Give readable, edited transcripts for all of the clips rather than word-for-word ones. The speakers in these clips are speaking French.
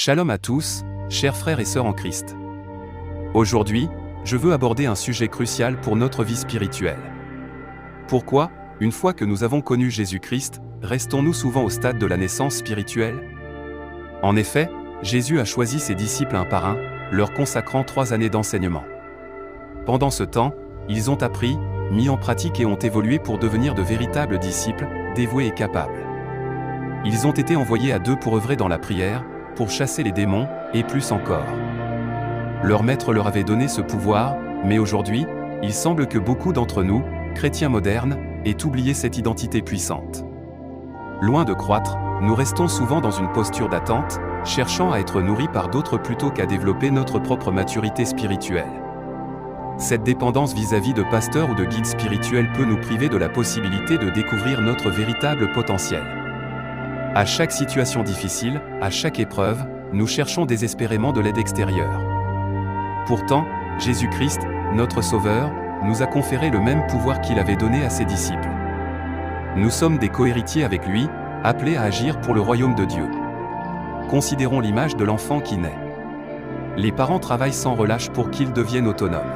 Shalom à tous, chers frères et sœurs en Christ. Aujourd'hui, je veux aborder un sujet crucial pour notre vie spirituelle. Pourquoi, une fois que nous avons connu Jésus-Christ, restons-nous souvent au stade de la naissance spirituelle? En effet, Jésus a choisi ses disciples un par un, leur consacrant 3 années d'enseignement. Pendant ce temps, ils ont appris, mis en pratique et ont évolué pour devenir de véritables disciples, dévoués et capables. Ils ont été envoyés à 2 pour œuvrer dans la prière, pour chasser les démons, et plus encore. Leur maître leur avait donné ce pouvoir, mais aujourd'hui, il semble que beaucoup d'entre nous, chrétiens modernes, aient oublié cette identité puissante. Loin de croître, nous restons souvent dans une posture d'attente, cherchant à être nourris par d'autres plutôt qu'à développer notre propre maturité spirituelle. Cette dépendance vis-à-vis de pasteurs ou de guides spirituels peut nous priver de la possibilité de découvrir notre véritable potentiel. À chaque situation difficile, à chaque épreuve, nous cherchons désespérément de l'aide extérieure. Pourtant, Jésus-Christ, notre Sauveur, nous a conféré le même pouvoir qu'il avait donné à ses disciples. Nous sommes des cohéritiers avec lui, appelés à agir pour le royaume de Dieu. Considérons l'image de l'enfant qui naît. Les parents travaillent sans relâche pour qu'il devienne autonome.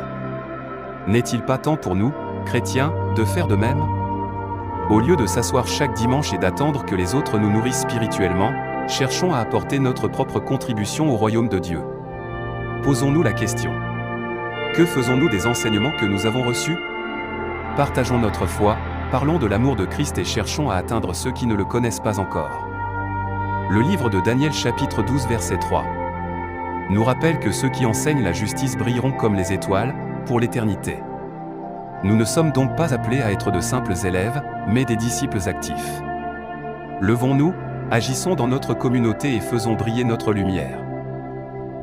N'est-il pas temps pour nous, chrétiens, de faire de même ? Au lieu de s'asseoir chaque dimanche et d'attendre que les autres nous nourrissent spirituellement, cherchons à apporter notre propre contribution au royaume de Dieu. Posons-nous la question. Que faisons-nous des enseignements que nous avons reçus? Partageons notre foi, parlons de l'amour de Christ et cherchons à atteindre ceux qui ne le connaissent pas encore. Le livre de Daniel chapitre 12 verset 3 nous rappelle que ceux qui enseignent la justice brilleront comme les étoiles, pour l'éternité. Nous ne sommes donc pas appelés à être de simples élèves, mais des disciples actifs. Levons-nous, agissons dans notre communauté et faisons briller notre lumière.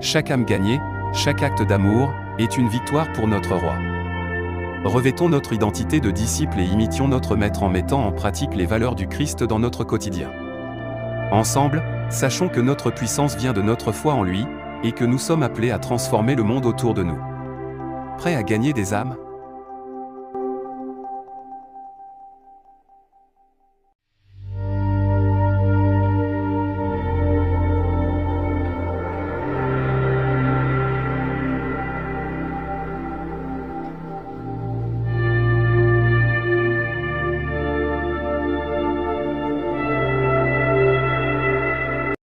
Chaque âme gagnée, chaque acte d'amour, est une victoire pour notre roi. Revêtons notre identité de disciples et imitions notre Maître en mettant en pratique les valeurs du Christ dans notre quotidien. Ensemble, sachons que notre puissance vient de notre foi en lui, et que nous sommes appelés à transformer le monde autour de nous. Prêts à gagner des âmes ?